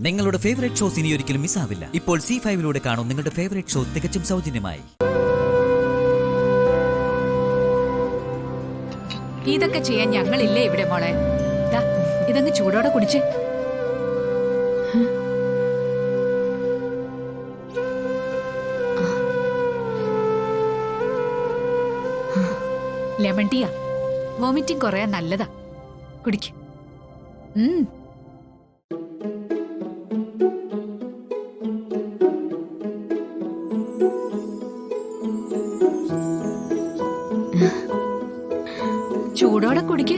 നിങ്ങളുടെ favourite shows ഇനി ഒരിക്കലും മിസ്സാവില്ല. ഇപ്പോൾ C5 കാണും നിങ്ങളുടെ ഫേവറേറ്റ് ഷോ തികച്ചും സൗജന്യമായി. ഇതൊക്കെ ചെയ്യാൻ ഞങ്ങളില്ലേ ഇവിടെ മോളെ. ഇതങ്ങ് ചൂടോടെ കുടിച്ച്. ലെമൺ ടീയാ, വോമിറ്റിംഗ് കുറയാൻ നല്ലതാ. കുടിക്ക്. ചൂടോടെ കുടിക്ക്.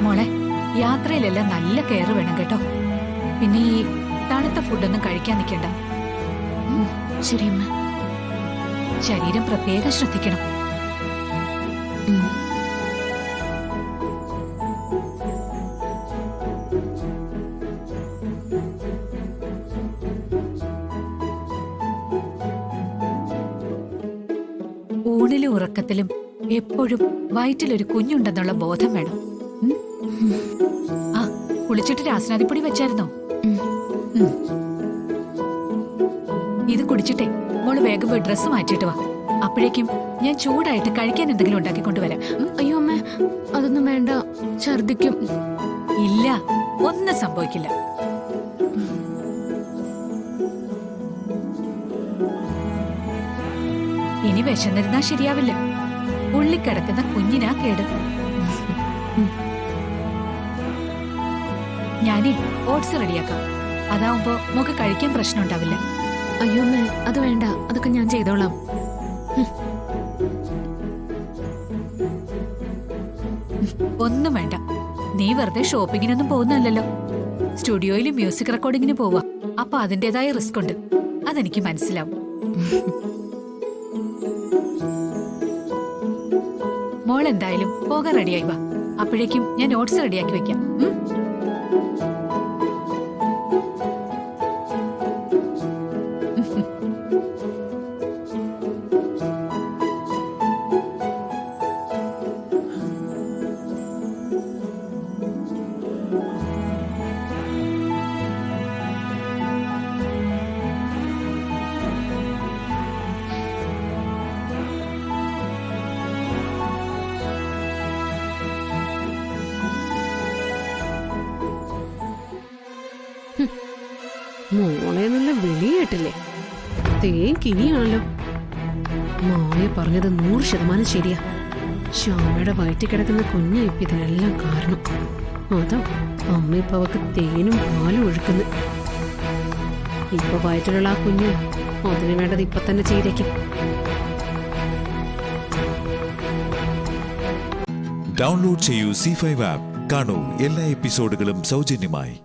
മോളെ, യാത്രയിലെല്ലാം നല്ല കെയർ വേണം കേട്ടോ. പിന്നെ ഈ തണുത്ത ഫുഡൊന്നും കഴിക്കാൻ നിൽക്കണ്ട. ശരി അമ്മ. ശരീരം പ്രത്യേകം ശ്രദ്ധിക്കണം. ഊണിലും ഉറക്കത്തിലും എപ്പോഴും വയറ്റിലൊരു കുഞ്ഞുണ്ടെന്നുള്ള ബോധം വേണം. ആ, കുളിച്ചിട്ട് രാസനാദിപ്പൊടി വെച്ചായിരുന്നോ? ഇത് കുടിച്ചിട്ടേ മോള് വേഗം പോയി ഡ്രസ്സ് മാറ്റിയിട്ട് വാ. അപ്പോഴേക്കും ഞാൻ ചൂടായിട്ട് കഴിക്കാൻ എന്തെങ്കിലും ഉണ്ടാക്കിക്കൊണ്ടുവരാം. അയ്യോ അമ്മ, അതൊന്നും വേണ്ട, ഛർദിക്കും. ഇല്ല, ഒന്നും സംഭവിക്കില്ല. ഇനി വിശന്നിരുന്നാ ശരിയാവില്ല. ഉള്ളിക്കിടക്കുന്ന കുഞ്ഞിനാ കേട്. ഞാനേ ഓട്സ് റെഡിയാക്കാം. അതാവുമ്പോ മോക്ക് കഴിക്കാൻ പ്രശ്നം ഉണ്ടാവില്ല. അയ്യോ അമ്മ, അത് വേണ്ട, അതൊക്കെ ഞാൻ ചെയ്തോളാം. ഒന്നും വേണ്ട. നീ വെറുതെ ഷോപ്പിങ്ങിനൊന്നും പോകുന്നല്ലോ. സ്റ്റുഡിയോയിൽ മ്യൂസിക് റെക്കോർഡിങ്ങിന് പോവാ. അപ്പൊ അതിന്റേതായ റിസ്ക് ഉണ്ട്, അതെനിക്ക് മനസ്സിലാവും. മോൾ എന്തായാലും പോകാൻ റെഡിയായി വാ. അപ്പോഴേക്കും ഞാൻ നോട്ട്സ് റെഡിയാക്കി വെക്കാം. മോളെ നല്ല വിളി കേട്ടില്ലേ? തേൻ കിനിയാണല്ലോ. മായ പറഞ്ഞത് 100% ശരിയാ. ശ്യാമയുടെ വയറ്റിൽ കിടക്കുന്ന കുഞ്ഞ് ഇപ്പം ഇതിനെല്ലാം കാരണം. അതോ അമ്മ ഇപ്പൊ അവക്ക് തേനും പാലും ഒഴുക്കുന്നു. ഇപ്പൊ വയറ്റിലുള്ള ആ കുഞ്ഞ് അതിന് വേണ്ടത് ഇപ്പൊ തന്നെ ചെയ്തേക്കും. ഡൗൺലോഡ് ചെയ്യൂ C5 ആപ്പ്. കാണൂ എല്ലാ എപ്പിസോഡുകളും സൗജന്യമായി.